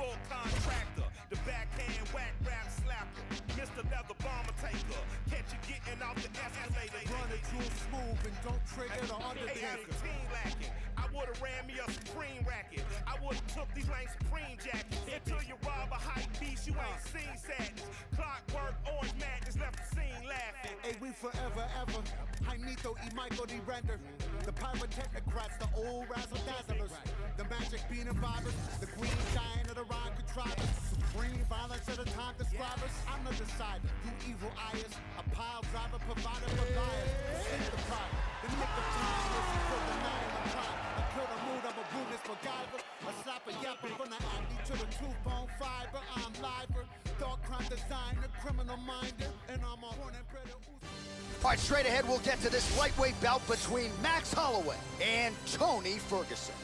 Full contractor, the backhand whack rap slapper, Mr. Leather Bomber Taker, catch you getting off the escalator. Run it too smooth and don't trigger the Undertaker. 18 lacking, I would've ran me a Supreme racket. I would've took these lame Supreme jackets. Until you rob a hype beast, you ain't seen sadness. Clockwork, orange madness, left the scene laughing. Hey, we forever, ever. Jaimito y Michael D. Render. The pyrotechnocrats, the old razzle-dazzlers. The magic bean and vibers. The queen giant of the rhyme contrivers. Supreme violence of the time describers. I'm the decider. You evil eyes. A pile driver, provider for liars. Sink the pride. The nick of time. Listen for the nine of time. I kill the mood. I'm a brutalist MacGyver. A slapper yapper from the acne to the tooth bone fiber. I'm liver. Dark crime designer. Criminal minder. And I'm a horn and predator. All right, straight ahead, we'll get to this lightweight bout between Max Holloway and Toni Ferguson.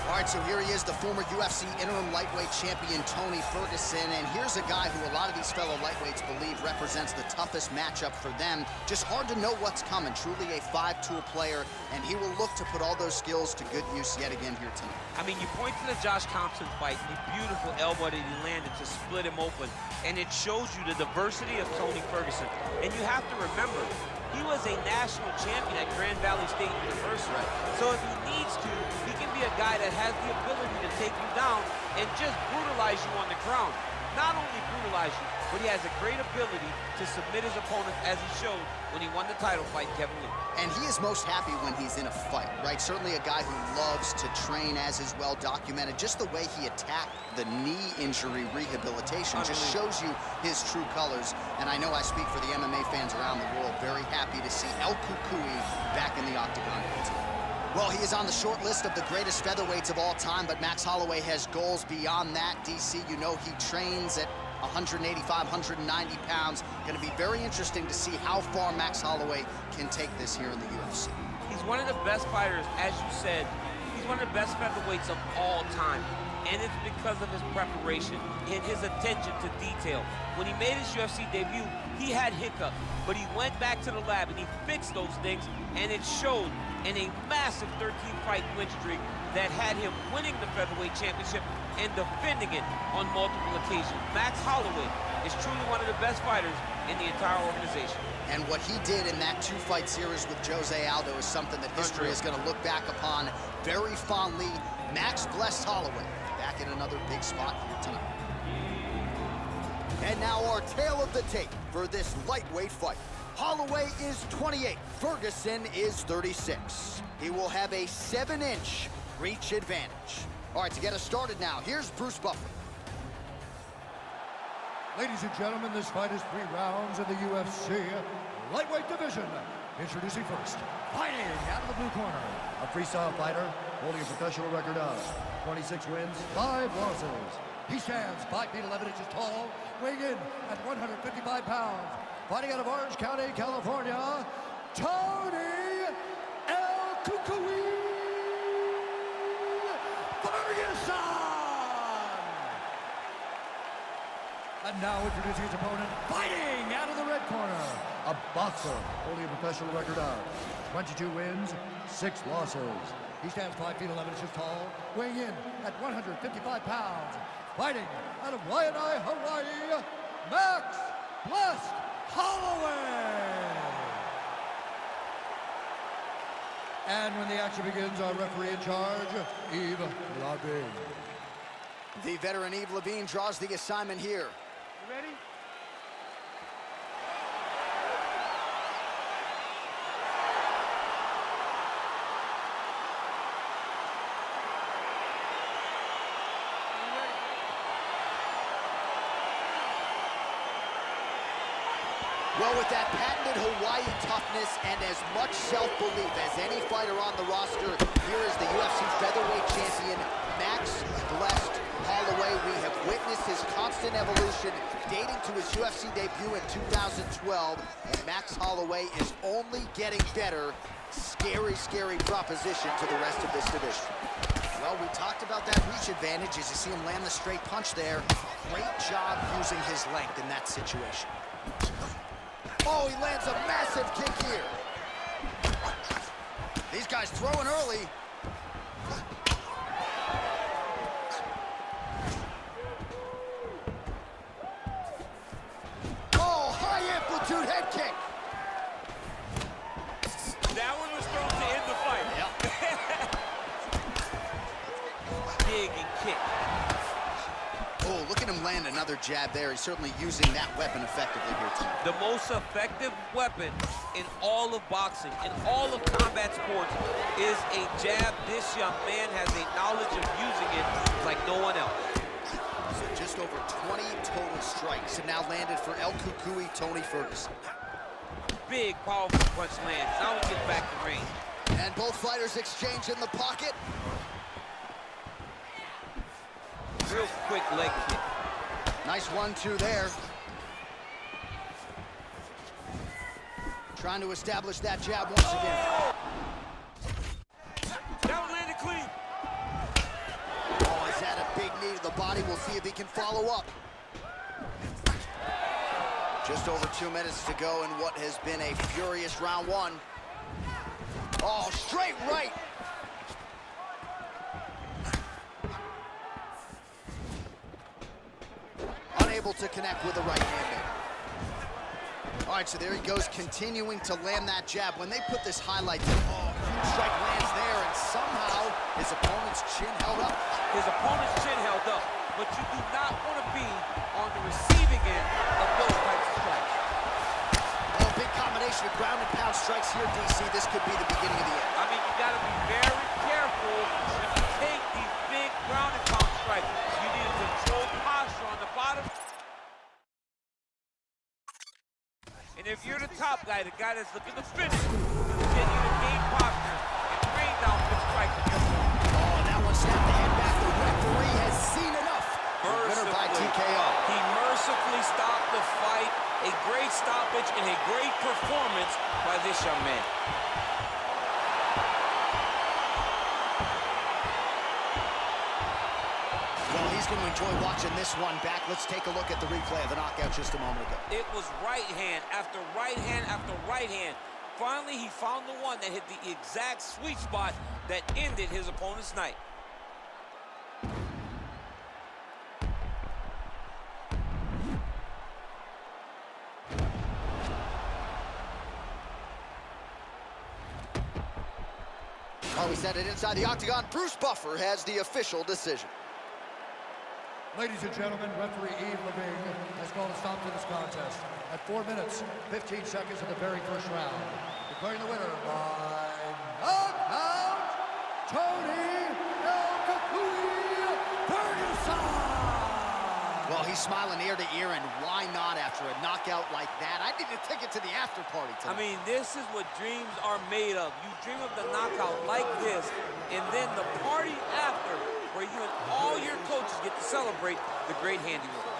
All right, so here he is, the former UFC interim lightweight champion, Toni Ferguson. And here's a guy who a lot of these fellow lightweights believe represents the toughest matchup for them. Just hard to know what's coming. Truly a five-tool player, and he will look to put all those skills to good use yet again here tonight. I mean, you point to the Josh Thompson fight, the beautiful elbow that he landed to split him open, and it shows you the diversity of Toni Ferguson. And you have to remember, he was a national champion at Grand Valley State University. So if he needs to, he can be a guy that has the ability to take you down and just brutalize you on the ground. Not only brutalize you, but he has a great ability to submit his opponents, as he showed when he won the title fight, Kevin Lee. And he is most happy when he's in a fight, right? Certainly a guy who loves to train, as is well documented. Just the way he attacked the knee injury rehabilitation just shows you his true colors. And I know I speak for the MMA fans around the world, very happy to see El Cucuy back in the octagon today. Well, he is on the short list of the greatest featherweights of all time, but Max Holloway has goals beyond that. DC, you know he trains at 185, 190 pounds. Going to be very interesting to see how far Max Holloway can take this here in the UFC. He's one of the best fighters, as you said. He's one of the best featherweights of all time. And it's because of his preparation and his attention to detail. When he made his UFC debut, he had hiccups, but he went back to the lab and he fixed those things, and it showed in a massive 13-fight win streak that had him winning the featherweight championship and defending it on multiple occasions. Max Holloway is truly one of the best fighters in the entire organization. And what he did in that two-fight series with Jose Aldo is something that history is going to look back upon very fondly. Max blessed Holloway back in another big spot here tonight. And now our tale of the tape for this lightweight fight. Holloway is 28, Ferguson is 36. He will have a 7-inch reach advantage. All right, to get us started now, here's Bruce Buffer. Ladies and gentlemen, this fight is 3 rounds in the UFC lightweight division. Introducing first, fighting out of the blue corner, a freestyle fighter holding a professional record of 26 wins, 5 losses. He stands 5 feet 11 inches tall, weighing in at 155 pounds. Fighting out of Orange County, California, Toni El Cucuy Ferguson! And now introducing his opponent, fighting out of the red corner, a boxer holding a professional record of 22 wins, 6 losses. He stands 5 feet 11 inches tall, weighing in at 155 pounds. Fighting out of Waianae, Hawaii, Max Blessed Holloway! And when the action begins, our referee in charge, Yves Lavigne. The veteran Yves Lavigne draws the assignment here. You ready? Well, with that patented Hawaii toughness and as much self-belief as any fighter on the roster, here is the UFC featherweight champion, Max Blessed Holloway. We have witnessed his constant evolution dating to his UFC debut in 2012, and Max Holloway is only getting better. Scary, scary proposition to the rest of this division. Well, we talked about that reach advantage as you see him land the straight punch there. Great job using his length in that situation. Oh, he lands a massive kick here. These guys throwing early. Oh, high amplitude head kick. That one was thrown to end the fight. Yep. Dig and kick. Oh, look at him land another jab there. He's certainly using that weapon effectively here tonight. The most effective weapon in all of boxing, in all of combat sports, is a jab. This young man has a knowledge of using it like no one else. So just over 20 total strikes have now landed for El Cucuy, Toni Ferguson. Big, powerful punch lands. Now we get back to range. And both fighters exchange in the pocket. Real quick leg kick. Nice 1-2 there. Trying to establish that jab once again. That one landed clean. Oh, he's had a big knee to the body. We'll see if he can follow up. Just over 2 minutes to go in what has been a furious round one. Oh, straight right. Unable to connect with the right hand there. All right, so there he goes, continuing to land that jab. When they put this highlight, huge strike lands there, and somehow his opponent's chin held up. His opponent's chin held up, but you do not want to be on the receiving end of those types of strikes. Oh, big combination of ground and pound strikes here, DC. This could be the beginning of the end. I mean, you got to be very careful when you take these big ground and pound strikes. You need a controlled posture on the bottom. And if you're the top guy, the guy that's looking to finish, then you to gain posture and rain down the strike. Oh, and that one snapped the head back. The referee has seen enough. Winner by TKO. He mercifully stopped the fight. A great stoppage and a great performance by this young man. Well, he's going to enjoy watching this one back. Let's take a look at the replay of the knockout just a moment ago. It was right hand after right hand after right hand. Finally, he found the one that hit the exact sweet spot that ended his opponent's night. Oh, we set it inside the octagon. Bruce Buffer has the official decision. Ladies and gentlemen, referee Yves Levine has called a stop to this contest at 4 minutes, 15 seconds of the very first round. Declaring the winner by knockout, Toni Ferguson! Well, he's smiling ear to ear, and why not after a knockout like that? I need a ticket to the after party tonight. I mean, this is what dreams are made of. You dream of the knockout like this, and then the party after, where you and all your coaches get to celebrate the great handiwork.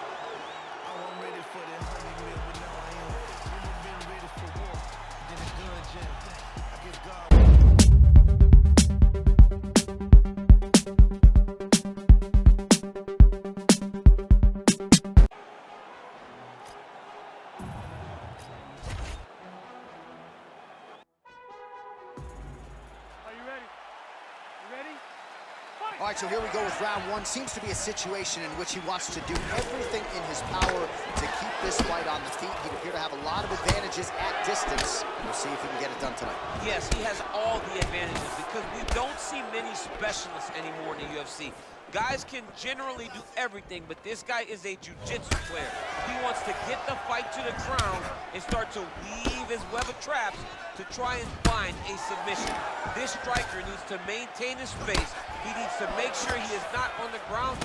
All right, so here we go with round one. Seems to be a situation in which he wants to do everything in his power to keep this fight on the feet. He'd appear to have a lot of advantages at distance. We'll see if he can get it done tonight. Yes, he has all the advantages because we don't see many specialists anymore in the UFC. Guys can generally do everything, but this guy is a jiu-jitsu player. He wants to get the fight to the ground and start to weave his web of traps to try and find a submission. This striker needs to maintain his space. He needs to make sure he is not on the ground.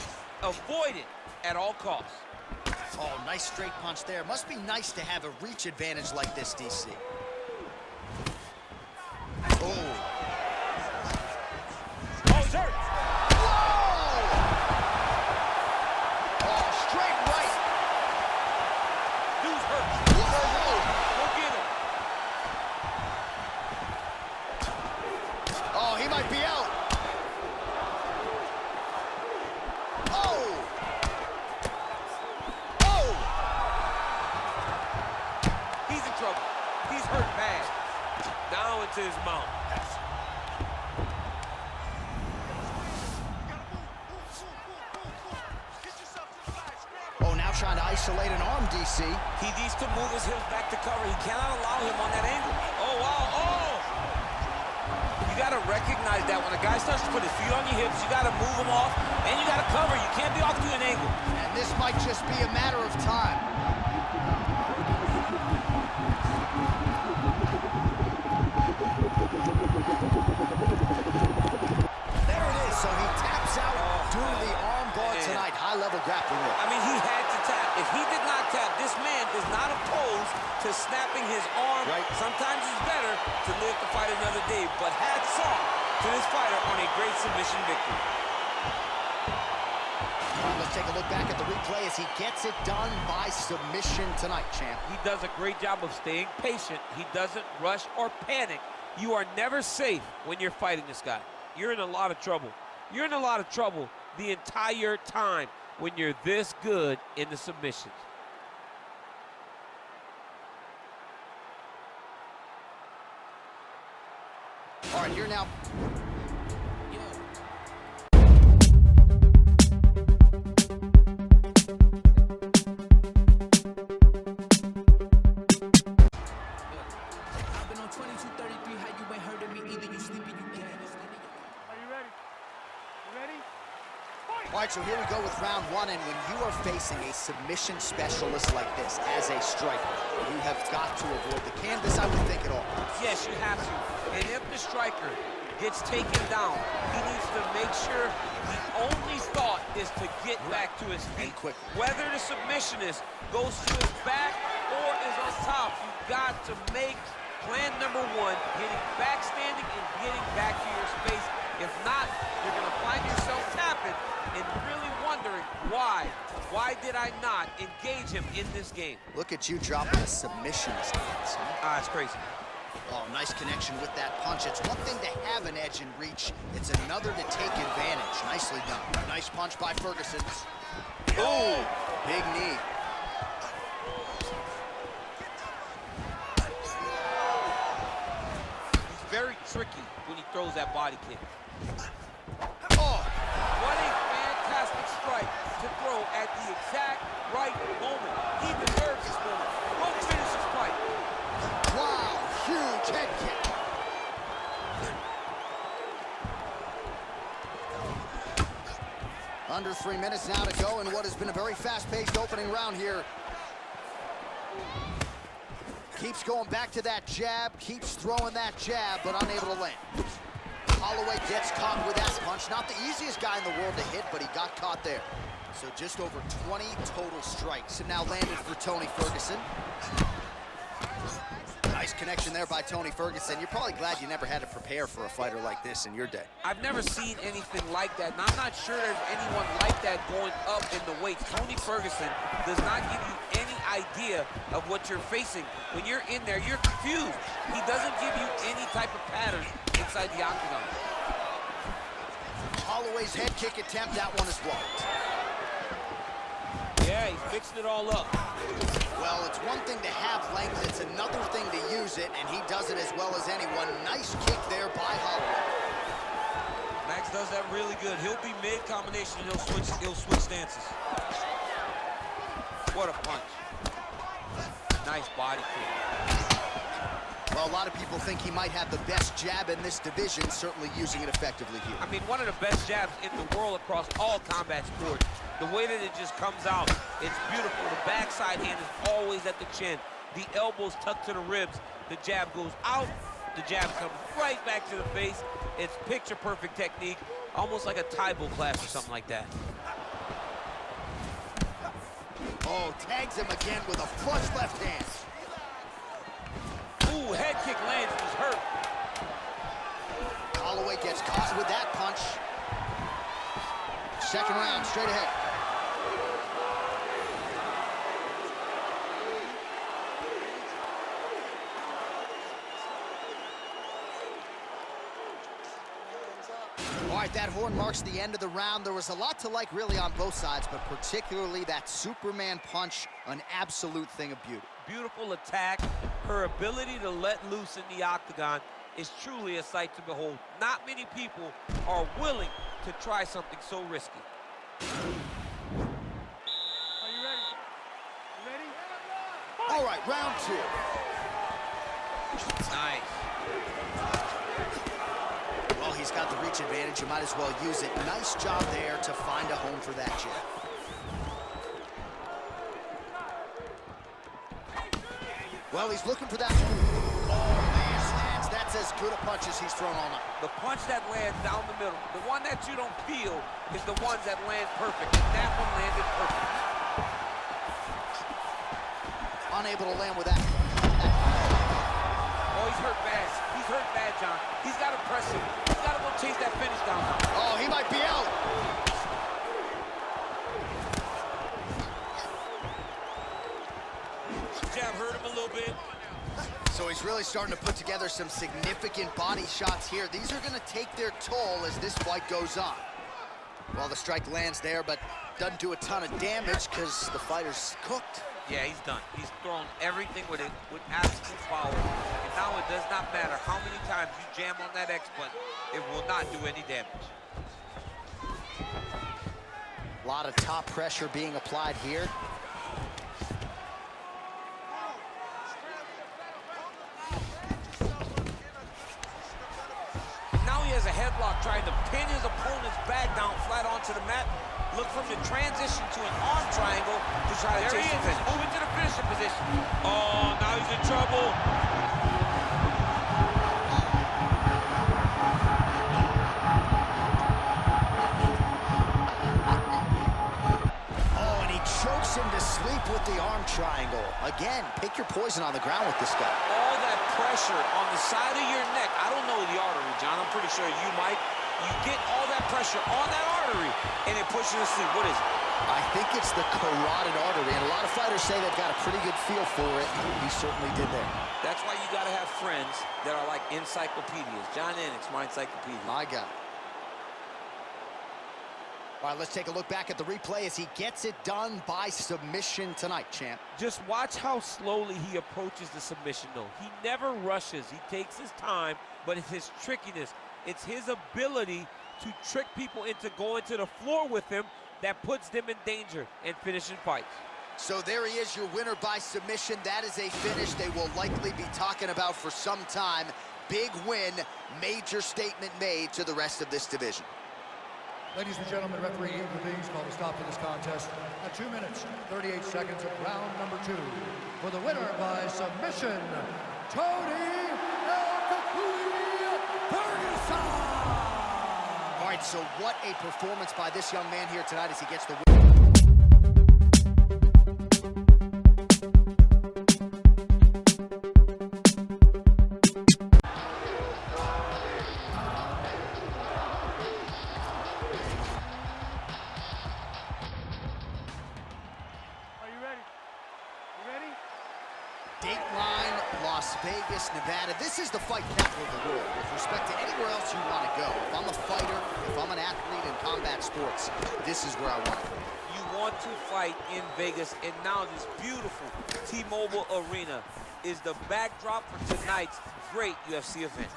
Avoid it at all costs. Oh, nice straight punch there. Must be nice to have a reach advantage like this, DC. Oh. Oh, he's hurt. to his mount. Oh, now trying to isolate an arm, DC. He needs to move his hips back to cover. He cannot allow him on that angle. Oh, wow, oh! You gotta recognize that when a guy starts to put his feet on your hips, you gotta move him off, and you gotta cover. You can't be off to an angle. And this might just be a matter of time. There it is, so he taps out due to the arm bar tonight. High-level grappling work. I mean, he had to tap. If he did not tap, this man is not opposed to snapping his arm. Right. Sometimes it's better to live to fight another day, but hats off to this fighter on a great submission victory. Let's take a look back at the replay as he gets it done by submission tonight, champ. He does a great job of staying patient. He doesn't rush or panic. You are never safe when you're fighting this guy. You're in a lot of trouble. You're in a lot of trouble the entire time when you're this good in the submissions. All right, here now. All right, so here we go with round one, and when you are facing a submission specialist like this as a striker, you have got to avoid the canvas, I would think, at all. Yes, you have to. And if the striker gets taken down, he needs to make sure the only thought is to get back to his feet. Whether the submissionist goes to his back or is on top, you've got to make plan number one, getting back standing and getting back to your space. If not, you're going to find yourself tapping and really wondering why. Why did I not engage him in this game? Look at you dropping a submission stance. It's crazy. Oh, nice connection with that punch. It's one thing to have an edge and reach. It's another to take advantage. Nicely done. Nice punch by Ferguson. Oh, big knee. He's very tricky when he throws that body kick. Oh, what a fantastic strike to throw at the exact right moment. He deserves this moment. Go finish this fight. wow, huge head kick. Under 3 minutes now to go in what has been a very fast-paced opening round here. Keeps going back to that jab, keeps throwing that jab, but unable to land. Holloway gets caught with that punch. Not the easiest guy in the world to hit, but he got caught there. So just over 20 total strikes. And now landed for Toni Ferguson. Nice connection there by Toni Ferguson. You're probably glad you never had to prepare for a fighter like this in your day. I've never seen anything like that, and I'm not sure there's anyone like that going up in the weights. Toni Ferguson does not give you any idea of what you're facing. When you're in there, you're confused. He doesn't give you any type of pattern inside the octagon. Holloway's head kick attempt, that one is blocked. Yeah, he's mixing it all up. Well, it's one thing to have length, it's another thing to use it, and he does it as well as anyone. Nice kick there by Holloway. Max does that really good. He'll be mid-combination, and he'll switch stances. What a punch. Nice body kick. Well, a lot of people think he might have the best jab in this division, certainly using it effectively here. I mean, one of the best jabs in the world across all combat sports. The way that it just comes out, it's beautiful. The backside hand is always at the chin. The elbows tucked to the ribs. The jab goes out. The jab comes right back to the face. It's picture-perfect technique, almost like a Taibo class or something like that. Oh, tags him again with a flush left hand. Ooh, head kick lands, he's hurt. Holloway gets caught with that punch. Second round, straight ahead. All right, that horn marks the end of the round. There was a lot to like really on both sides, but particularly that Superman punch, an absolute thing of beauty. Beautiful attack. Her ability to let loose in the octagon is truly a sight to behold. Not many people are willing to try something so risky. Are you ready? You ready? All right, round two. Nice. Well, he's got the reach advantage. You might as well use it. Nice job there to find a home for that jab. Well, he's looking for that. Oh, man, lands. That's as good a punch as he's thrown all night. The punch that lands down the middle, the one that you don't feel, is the ones that land perfect. And that one landed perfect. Unable to land with that. Oh, he's hurt bad. He's hurt bad, John. He's got to press him. He's got to go chase that finish down now. Oh, he might be out. Jab hurt him a little bit. So he's really starting to put together some significant body shots here. These are going to take their toll as this fight goes on. Well, the strike lands there, but doesn't do a ton of damage because the fighter's cooked. Yeah, he's done. He's thrown everything with absolute power. And now it does not matter how many times you jam on that X button, it will not do any damage. A lot of top pressure being applied here. Now he has a headlock trying to pin his opponent's back down flat onto the mat. Look from the transition to an arm triangle to try to chase the finish. Moving to the finishing position. Oh, now he's in trouble. Oh, and he chokes him to sleep with the arm triangle. Again, pick your poison on the ground with this guy. All that pressure on the side of your neck. I don't know the artery, John. I'm pretty sure you might. You get all that pressure on that artery, and it pushes you to sleep. What is it? I think it's the carotid artery, and a lot of fighters say they've got a pretty good feel for it. He certainly did there. That's why you got to have friends that are like encyclopedias. John Ennick's my encyclopedia. My God. All right, let's take a look back at the replay as he gets it done by submission tonight, champ. Just watch how slowly he approaches the submission, though. He never rushes. He takes his time, but it's his trickiness. It's his ability to trick people into going to the floor with him that puts them in danger and finishing fights. So there he is, your winner by submission. That is a finish they will likely be talking about for some time. Big win, major statement made to the rest of this division. Ladies and gentlemen, referee Ian Levine called a stop to this contest at 2 minutes, 38 seconds of round number 2. For the winner by submission, Toni Ferguson! All right, so what a performance by this young man here tonight as he gets the win. Dateline, Las Vegas, Nevada. This is the fight capital of the world with respect to anywhere else you want to go. If I'm a fighter, if I'm an athlete in combat sports, this is where I want to go. You want to fight in Vegas, and now this beautiful T-Mobile Arena is the backdrop for tonight's great UFC event.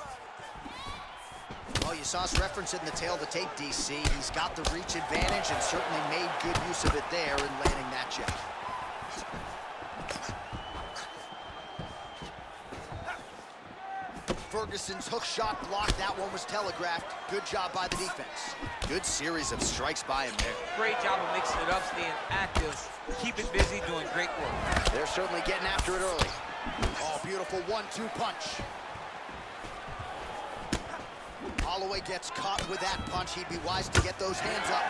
Well, you saw us reference it in the tail of the tape, DC. He's got the reach advantage and certainly made good use of it there in landing that jab. Ferguson's hook shot blocked. That one was telegraphed. Good job by the defense. Good series of strikes by him there. Great job of mixing it up, staying active, keeping busy, doing great work. They're certainly getting after it early. Oh, beautiful 1-2 punch. Holloway gets caught with that punch. He'd be wise to get those hands up.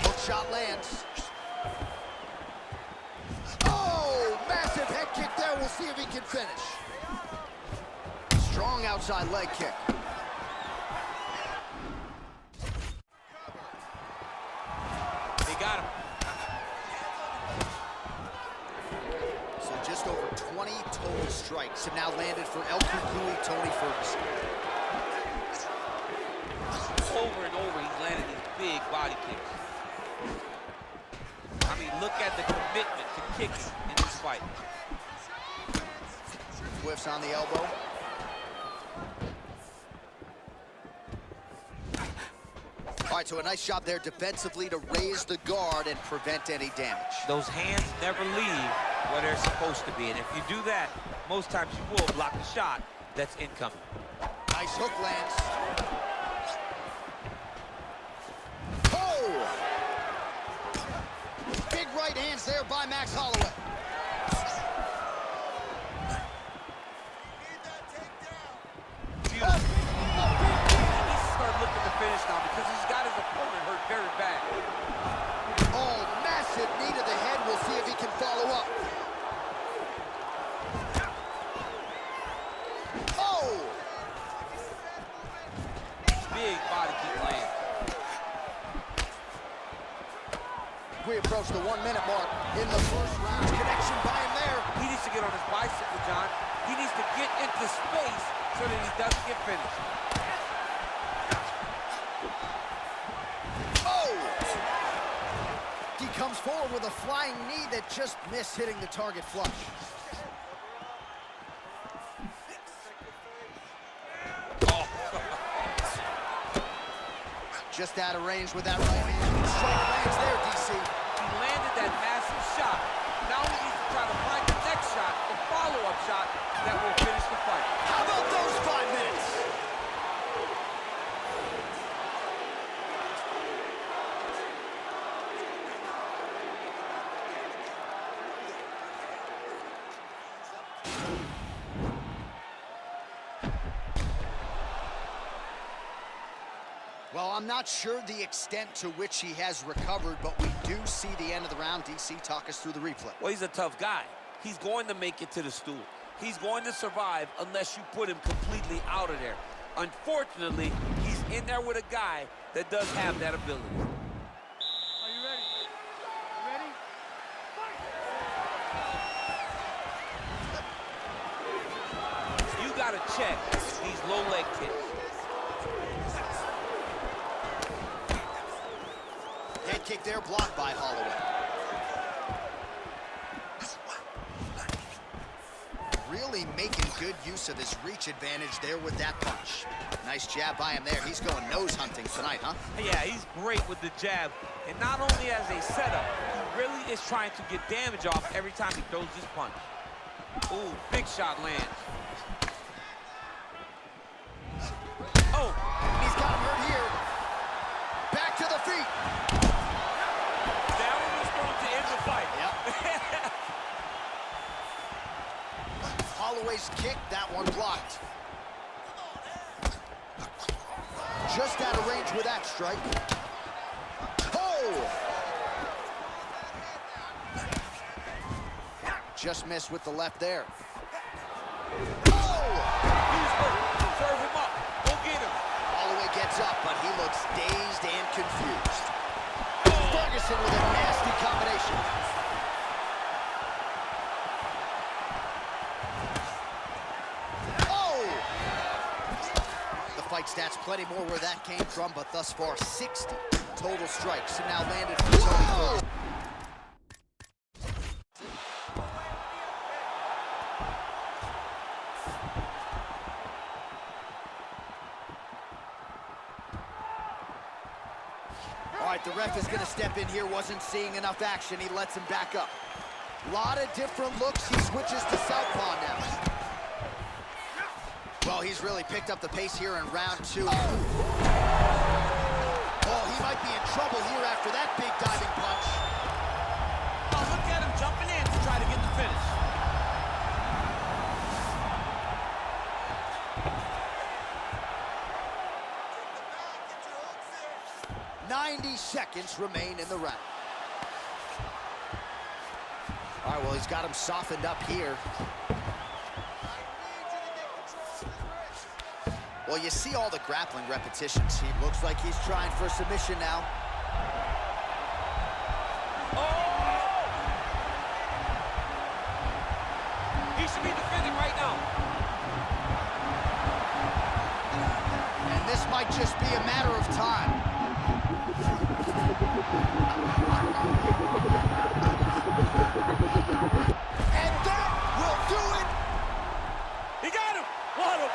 Hook shot lands. Oh, massive head kick there. We'll see if he can finish. Strong outside leg kick. They got him. So just over 20 total strikes have now landed for El Cucuy, Toni Ferguson. Over and over, he's landed these big body kicks. I mean, look at the commitment to kicking in this fight. Whiffs on the elbow. All right, so a nice job there defensively to raise the guard and prevent any damage. Those hands never leave where they're supposed to be, and if you do that, most times you will block a shot that's incoming. Nice hook lands. Oh! Big right hands there by MAKS Holloway. Beautiful. He needs to start looking to finish now because he's got his opponent hurt very bad. Oh, massive knee to the head. We'll see if he can follow up. Oh! Big body kick land. We approach the 1 minute mark in the first round. Connection by him there. He needs to get on his bicycle, John. He needs to get into space so that he doesn't get finished. Oh! He comes forward with a flying knee that just missed hitting the target flush. Oh. Just out of range with that right hand. Strike lands there, DC. He landed that massive shot. Now he needs to try to find the next shot, the follow-up shot that will finish the fight. How about those 5 minutes? Well, I'm not sure the extent to which he has recovered, but we do see the end of the round. DC, talk us through the replay. Well, he's a tough guy. He's going to make it to the stool. He's going to survive unless you put him completely out of there. Unfortunately, he's in there with a guy that does have that ability. Are you ready? Ready? Fight! You got to check these low leg kicks. Head kick there, blocked by Holloway. Really making good use of his reach advantage there with that punch. Nice jab by him there. He's going nose hunting tonight, huh? Yeah, he's great with the jab. And not only as a setup, he really is trying to get damage off every time he throws this punch. Ooh, big shot lands. Oh! He's got him hurt here. Back to the feet. That one was thrown to end the fight. Yep. Holloway's kick, that one blocked. Just out of range with that strike. Oh! Just missed with the left there. Oh! He's hurt. Serve him up. Go get him. Holloway gets up, but he looks dazed and confused. Ferguson with a nasty combination. Fight stats, plenty more where that came from, but thus far 60 total strikes have now landed for Toni Ferguson. All right, the ref is going to step in here. Wasn't seeing enough action. He lets him back up. A lot of different looks. He switches to southpaw now. Well, he's really picked up the pace here in round 2. Oh, he might be in trouble here after that big diving punch. Oh, look at him jumping in to try to get the finish. 90 seconds remain in the round. All right, well, he's got him softened up here. Well, you see all the grappling repetitions. He looks like he's trying for a submission now. Oh! He should be defending right now. And this might just be a matter of time. And that will do it. He got him. What a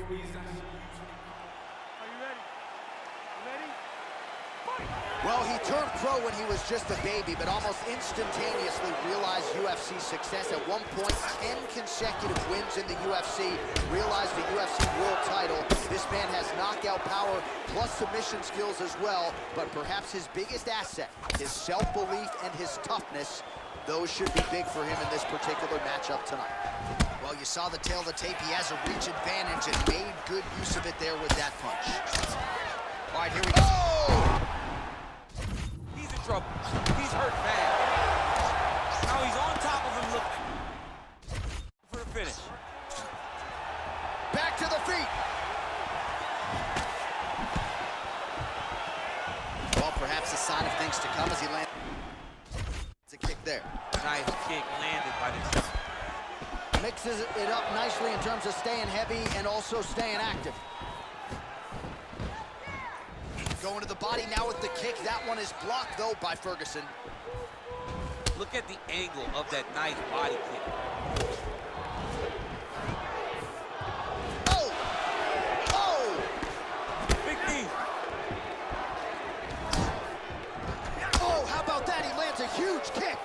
Are you ready? Ready? Well, he turned pro when he was just a baby, but almost instantaneously realized UFC success. At one point, 10 consecutive wins in the UFC, realized the UFC world title. This man has knockout power plus submission skills as well, but perhaps his biggest asset, his self-belief and his toughness, those should be big for him in this particular matchup tonight. Well, you saw the tail of the tape. He has a reach advantage and made good use of it there with that punch. All right, here we go. Oh! He's in trouble. He's hurt bad. Now he's on top of him looking for the finish. Back to the feet. Well, perhaps a sign of things to come as he lands. It's a kick there. Nice kick landed by this. Mixes it up nicely in terms of staying heavy and also staying active. Going to the body now with the kick. That one is blocked, though, by Ferguson. Look at the angle of that nice body kick. Oh! Oh! Big knee. Oh, how about that? He lands a huge kick.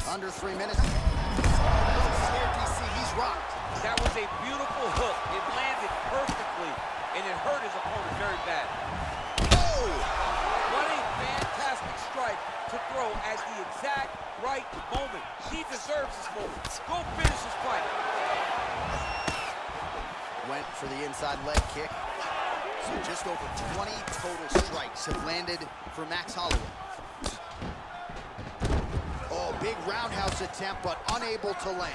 Under 3 minutes. Here, DC, he's rocked. That was a beautiful hook. It landed perfectly, and it hurt his opponent very bad. Oh! What a fantastic strike to throw at the exact right moment. He deserves this moment. Go finish his fight. Went for the inside leg kick. So just over 20 total strikes have landed for Max Holloway. Oh, big roundhouse attempt, but unable to land.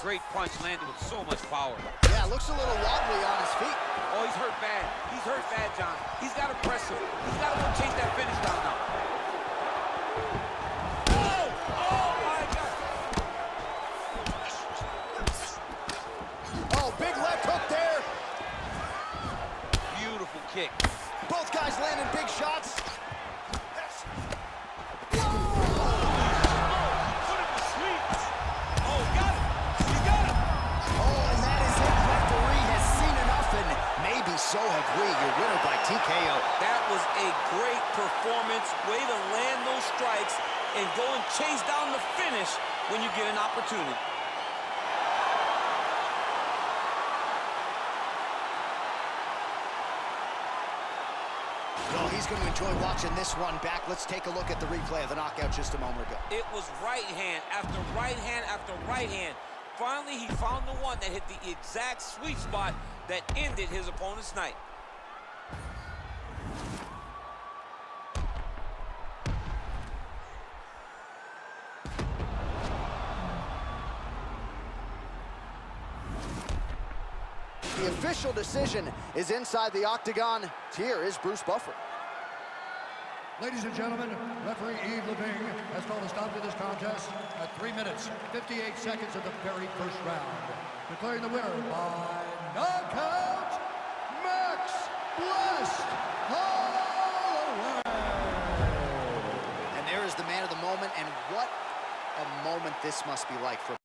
Great punch landed with so much power. Yeah, looks a little wobbly on his feet. Oh, he's hurt bad. He's hurt bad, John. He's got to press him. He's got to go chase that finish down now. Oh! Oh, my God. Oh, big left hook there. Beautiful kick. Both guys landing big shots. So have we, your winner by TKO. That was a great performance. Way to land those strikes and go and chase down the finish when you get an opportunity. Well, he's going to enjoy watching this one back. Let's take a look at the replay of the knockout just a moment ago. It was right hand after right hand after right hand. Finally, he found the one that hit the exact sweet spot that ended his opponent's night. The official decision is inside the octagon. Here is Bruce Buffer. Ladies and gentlemen, referee Yves Leving has called a stop to this contest at 3 minutes, 58 seconds of the very first round. Declaring the winner by knockout, Max Holloway. And there is the man of the moment, and what a moment this must be like for